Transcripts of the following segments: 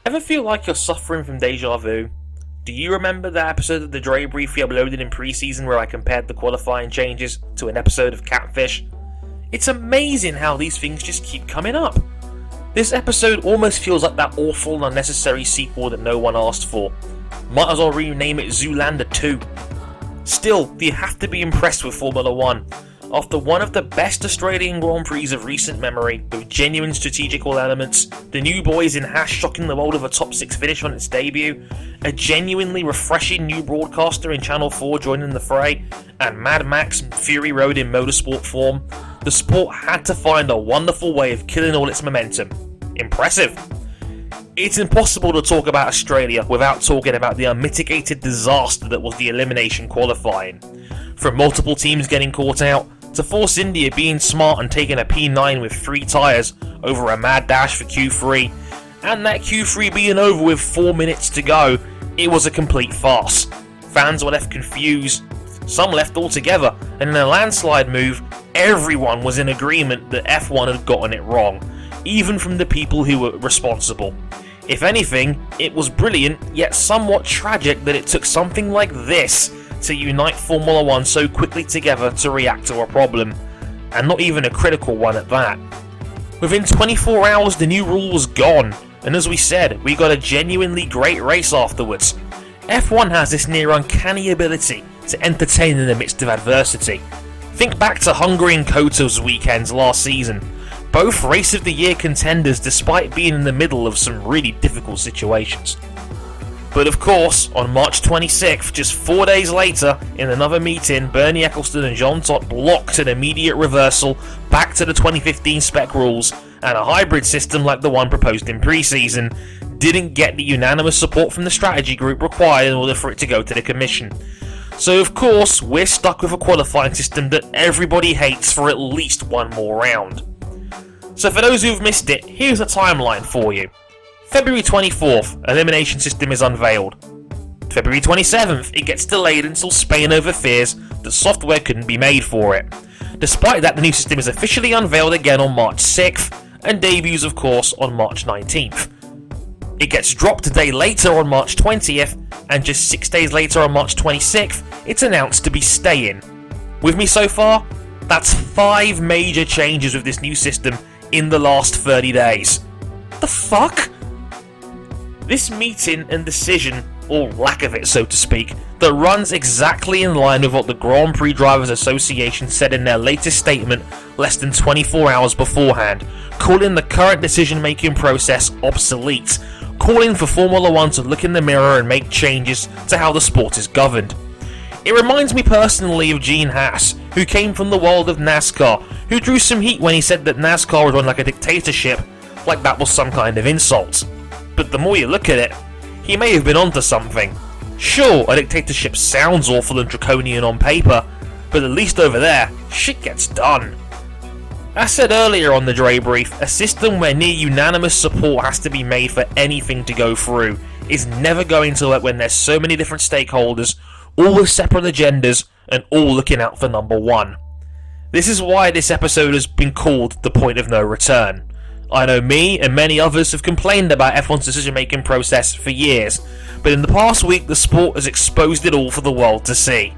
Ever feel like you're suffering from deja vu? Do you remember the episode of the Drebrief we uploaded in pre-season where I compared the qualifying changes to an episode of Catfish? It's amazing how these things just keep coming up. This episode almost feels like that awful and unnecessary sequel that no one asked for. Might as well rename it Zoolander 2. Still, you have to be impressed with Formula 1. After one of the best Australian Grand Prix of recent memory, with genuine strategical elements, the new boys in Haas shocking the world with a top 6 finish on its debut, a genuinely refreshing new broadcaster in Channel 4 joining the fray, and Mad Max and Fury Road in motorsport form, the sport had to find a wonderful way of killing all its momentum. Impressive. It's impossible to talk about Australia without talking about the unmitigated disaster that was the elimination qualifying. From multiple teams getting caught out, to Force India being smart and taking a P9 with 3 tyres over a mad dash for Q3, and that Q3 being over with 4 minutes to go, it was a complete farce. Fans were left confused, some left altogether, and in a landslide move, everyone was in agreement that F1 had gotten it wrong, even from the people who were responsible. If anything, it was brilliant, yet somewhat tragic that it took something like this to unite Formula 1 so quickly together to react to a problem, and not even a critical one at that. Within 24 hours the new rule was gone, and as we said, we got a genuinely great race afterwards. F1 has this near uncanny ability to entertain in the midst of adversity. Think back to Hungary and Koto's weekends last season. Both Race of the Year contenders despite being in the middle of some really difficult situations. But of course, on March 26th, just 4 days later, in another meeting, Bernie Ecclestone and Jean Todt blocked an immediate reversal back to the 2015 spec rules, and a hybrid system like the one proposed in pre-season didn't get the unanimous support from the strategy group required in order for it to go to the commission. So of course, we're stuck with a qualifying system that everybody hates for at least one more round. So for those who've missed it, here's a timeline for you. February 24th, elimination system is unveiled. February 27th, it gets delayed until Spain over fears that software couldn't be made for it. Despite that, the new system is officially unveiled again on March 6th, and debuts of course on March 19th. It gets dropped a day later on March 20th, and just 6 days later on March 26th, it's announced to be staying. With me so far? That's 5 major changes with this new system in the last 30 days. The fuck? This meeting and decision, or lack of it so to speak, that runs exactly in line with what the Grand Prix Drivers Association said in their latest statement less than 24 hours beforehand, calling the current decision-making process obsolete, calling for Formula 1 to look in the mirror and make changes to how the sport is governed. It reminds me personally of Gene Haas, who came from the world of NASCAR, who drew some heat when he said that NASCAR was run like a dictatorship, like that was some kind of insult. But the more you look at it, he may have been onto something. Sure, a dictatorship sounds awful and draconian on paper, but at least over there, shit gets done. As said earlier on the Drebrief, a system where near unanimous support has to be made for anything to go through is never going to work when there's so many different stakeholders, all with separate agendas, and all looking out for number one. This is why this episode has been called the point of no return. I know me and many others have complained about F1's decision-making process for years, but in the past week the sport has exposed it all for the world to see.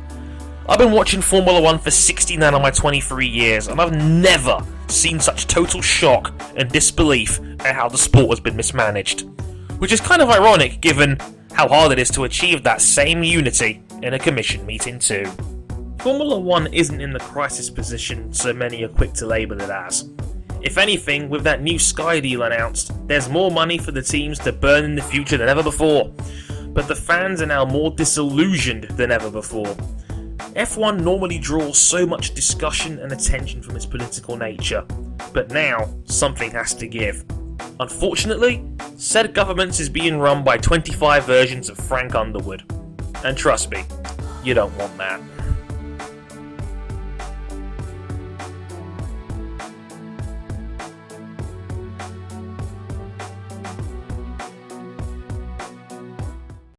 I've been watching Formula 1 for 69 of my 23 years, and I've never seen such total shock and disbelief at how the sport has been mismanaged. Which is kind of ironic given how hard it is to achieve that same unity in a commission meeting too. Formula 1 isn't in the crisis position so many are quick to label it as. If anything, with that new Sky deal announced, there's more money for the teams to burn in the future than ever before. But the fans are now more disillusioned than ever before. F1 normally draws so much discussion and attention from its political nature, but now something has to give. Unfortunately, said government is being run by 25 versions of Frank Underwood. And trust me, you don't want that.